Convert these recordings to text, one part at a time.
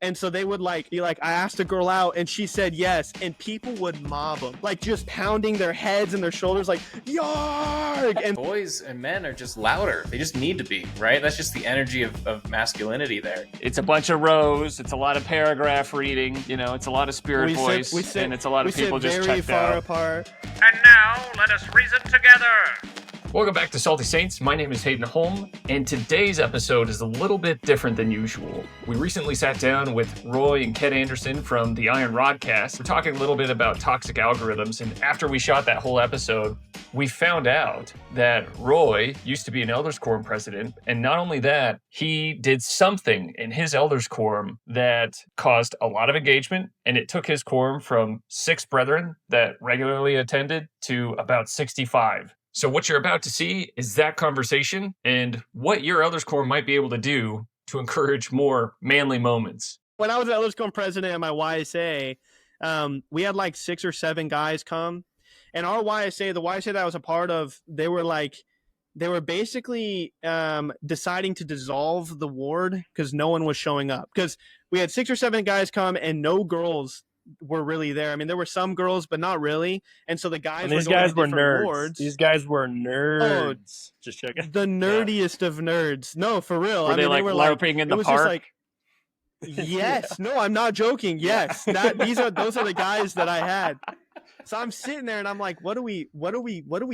And so they would like be like, I asked a girl out and she said yes, and people would mob them, like just pounding their heads and their shoulders like, YARGH! And boys and men are just louder. They just need to be, right? That's just the energy of masculinity there. It's a bunch of rows. It's a lot of paragraph reading. You know, it's a lot of spirit voice. And it's a lot of people just checked out. Apart. And now, let us reason together. Welcome back to Salty Saints. My name is Hayden Holm, and today's episode is a little bit different than usual. We recently sat down with Roy and Kett Anderson from the Iron Rodcast. We're talking a little bit about toxic algorithms, and after we shot that whole episode, we found out that Roy used to be an Elders Quorum president, and not only that, he did something in his Elders Quorum that caused a lot of engagement, and it took his quorum from 6 brethren that regularly attended to about 65. So what you're about to see is that conversation and what your Elders Quorum might be able to do to encourage more manly moments. When I was Elders Quorum president at my YSA, we had like 6 or 7 guys come. And our YSA, the YSA that I was a part of, they were basically deciding to dissolve the ward because no one was showing up. Because we had 6 or 7 guys come and no girls were really there. I mean, there were some girls, but not really. And so the guys were nerds. Wards. These guys were nerds. Oh, just checking. The nerdiest of nerds. No, for real. Were they like LARPing in the park? Yes. Yeah. No, I'm not joking. Yes. Those are the guys that I had. So I'm sitting there and I'm like, what do we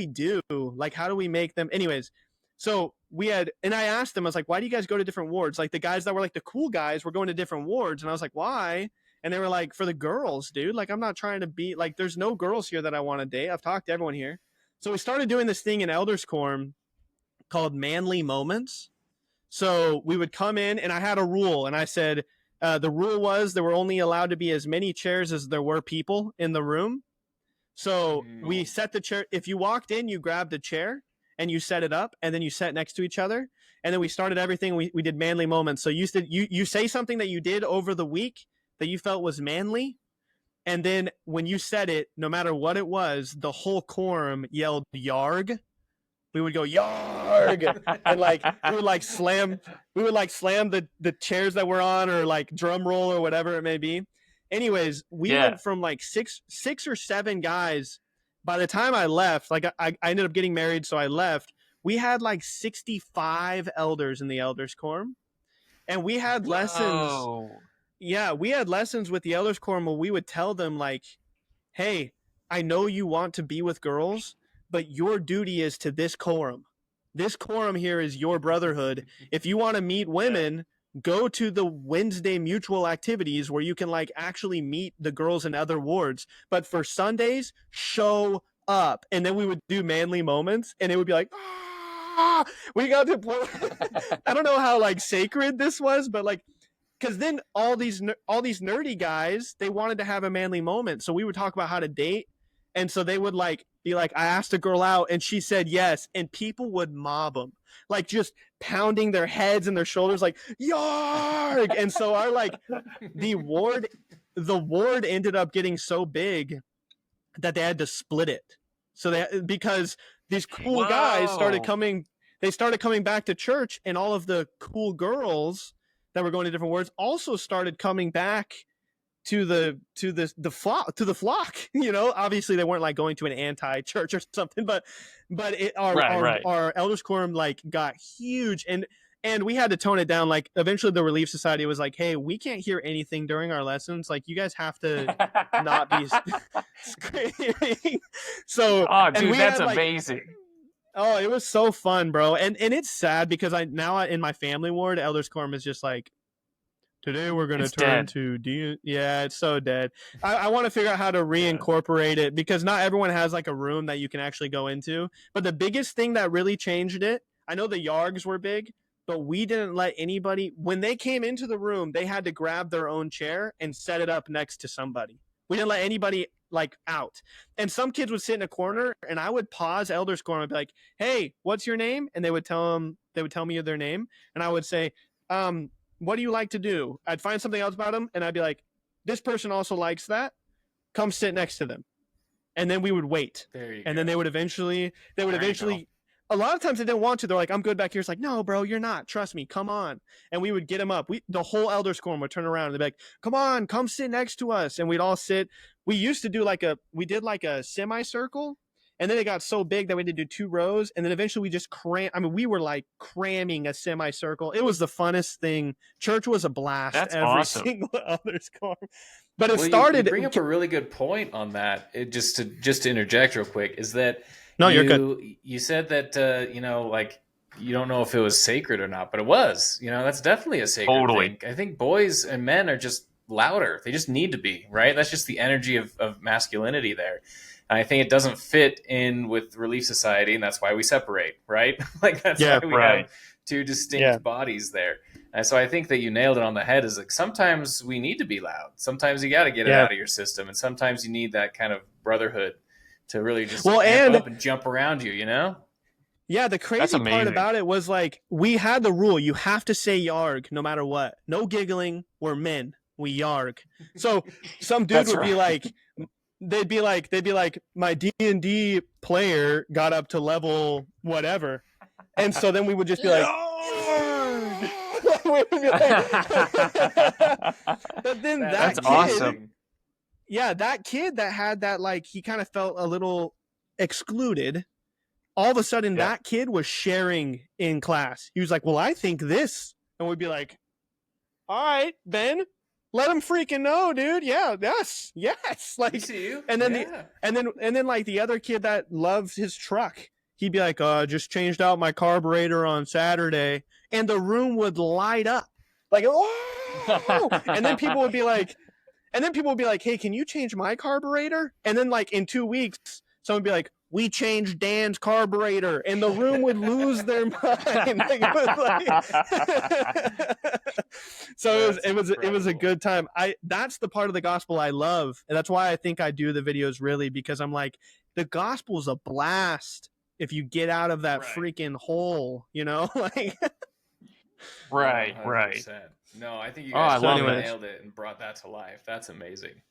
do? Like, how do we make them? Anyways, so and I asked them, I was like, why do you guys go to different wards? Like the guys that were like the cool guys were going to different wards. And I was like, why? And they were like, for the girls, dude. Like, I'm not trying to be like, there's no girls here that I want to date. I've talked to everyone here. So we started doing this thing in Elders Quorum called Manly Moments. So we would come in and I had a rule and I said, the rule was there were only allowed to be as many chairs as there were people in the room. So we set the chair. If you walked in, you grabbed a chair and you set it up and then you sat next to each other. And then we started everything. We did manly moments. So you say something that you did over the week that you felt was manly, and then when you said it, no matter what it was, the whole quorum yelled YARGH. We would go YARGH, and like we would slam the chairs that we're on, or like drum roll or whatever it may be. Anyways, we went from like six or 7 guys. By the time I left, like I ended up getting married, so I left. We had like 65 elders in the Elders Quorum, and we had lessons. Yeah, we had lessons with the Elders Quorum where we would tell them like, hey, I know you want to be with girls, but your duty is to this quorum. This quorum here is your brotherhood. If you want to meet women, go to the Wednesday mutual activities where you can like actually meet the girls in other wards. But for Sundays, show up. And then we would do manly moments and it would be like, we got to I don't know how like sacred this was, but like, because then all these nerdy guys, they wanted to have a manly moment. So we would talk about how to date. And so they would like be like, I asked a girl out and she said yes. And people would mob them, like just pounding their heads and their shoulders like, YARGH! And so our like the ward ended up getting so big that they had to split it. So because these cool guys started coming back to church, and all of the cool girls that were going to different wards also started coming back to the flock. You know, obviously they weren't like going to an anti-church or something, but our Elders Quorum like got huge, and we had to tone it down. Like eventually the Relief Society was like, hey, we can't hear anything during our lessons. Like you guys have to not be screaming. So, dude, that's amazing. Oh, it was so fun, bro. And it's sad because in my family ward, Elders Quorum is just like, today we're going to turn to yeah, it's so dead. I want to figure out how to reincorporate it because not everyone has like a room that you can actually go into. But the biggest thing that really changed it, I know the YARGHs were big, but we didn't let anybody, when they came into the room, they had to grab their own chair and set it up next to somebody. We didn't let anybody like out. And some kids would sit in a corner and I would pause Elders Quorum and be like, hey, what's your name? And they would tell me their name. And I would say, what do you like to do? I'd find something else about them and I'd be like, this person also likes that. Come sit next to them. And then we would wait. There you and go. then they would eventually a lot of times they didn't want to. They're like, I'm good back here. It's like, no, bro, you're not. Trust me. Come on. And we would get them up. The whole Elders Quorum would turn around and they'd be like, come on, come sit next to us. And we'd all sit. We used to do we did a semicircle. And then it got so big that we had to do 2 rows. And then eventually we just we were like cramming a semicircle. It was the funnest thing. Church was a blast. That's every awesome. single Elders Quorum. But it Well, started. You bring up a really good point on that. Just to interject real quick is that No, you're good. You said that you don't know if it was sacred or not, but it was. That's definitely a sacred thing. I think boys and men are just louder. They just need to be, right? That's just the energy of masculinity there. And I think it doesn't fit in with Relief Society, and that's why we separate, right? That's why we have 2 distinct bodies there. And so I think that you nailed it on the head. Is like sometimes we need to be loud. Sometimes you got to get it out of your system, and sometimes you need that kind of brotherhood to really just amp up and jump around you. Yeah, the crazy part about it was we had the rule: you have to say YARGH no matter what. No giggling. We're men. We YARGH. So some dude would be like. They'd be like, my D&D player got up to level whatever, and so then we would just be like, but then that's awesome. Yeah, that kid that had that he kind of felt a little excluded. All of a sudden, that kid was sharing in class. He was like, "Well, I think this," and we'd be like, "All right, Ben." Let him freaking know, dude. Yeah, yes. You see you. And then the other kid that loves his truck, he'd be like, just changed out my carburetor on Saturday, and the room would light up. Oh! And then people would be like, hey, can you change my carburetor? And then in 2 weeks, someone would be like, we changed Dan's carburetor, and the room would lose their mind. So it was a good time. That's the part of the gospel I love, and that's why I think I do the videos really, because I'm like, the gospel is a blast if you get out of that freaking hole, Right. 100%. No, I think you guys nailed it and brought that to life. That's amazing.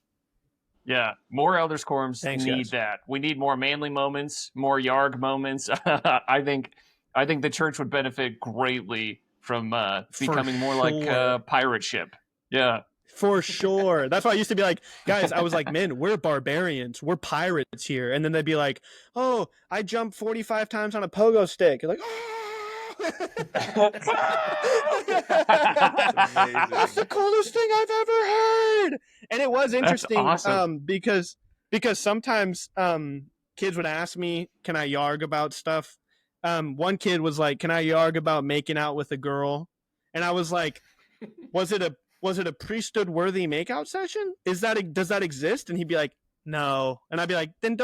Yeah, more Elders Quorums need guys. that. We need more manly moments, more YARGH moments. I think the church would benefit greatly from becoming more like a pirate ship. Yeah. For sure. That's why I used to be like, guys, I was like, man, we're barbarians. We're pirates here. And then they'd be like, oh, I jumped 45 times on a pogo stick. You're like, oh. That's the coolest thing I've ever heard. And it was interesting awesome. because sometimes kids would ask me, can I YARGH about stuff? One kid was like, can I YARGH about making out with a girl? And I was like, was it a priesthood worthy makeout session? Does that exist? And he'd be like, no. And I'd be like, then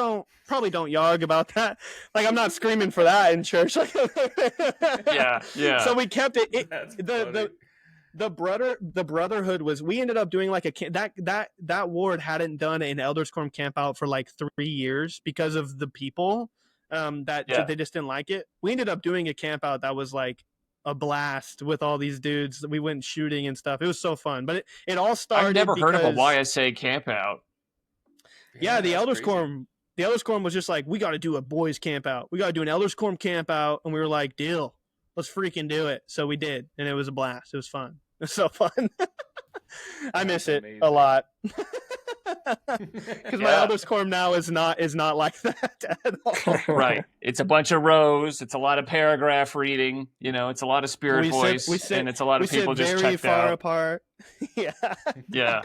probably don't YARGH about that. I'm not screaming for that in church. Yeah. So we kept it. The brotherhood was, we ended up doing that ward hadn't done an Elders Quorum camp out for 3 years because of the people they just didn't like it. We ended up doing a camp out that was a blast with all these dudes that we went shooting and stuff. It was so fun, but it all started. I've never heard of a YSA camp out. Yeah, the Elders Quorum. The Elders Quorum was just like, we got to do a boys camp out. We got to do an Elders Quorum camp out, and we were like, deal. Let's freaking do it. So we did, and it was a blast. It was fun. It was so fun. I miss it a lot. Because my Elders Quorum now is not like that at all. Right. It's a bunch of rows. It's a lot of paragraph reading. It's a lot of spirit voice, and it's a lot of people just checked out. Very far apart. Yeah. Yeah.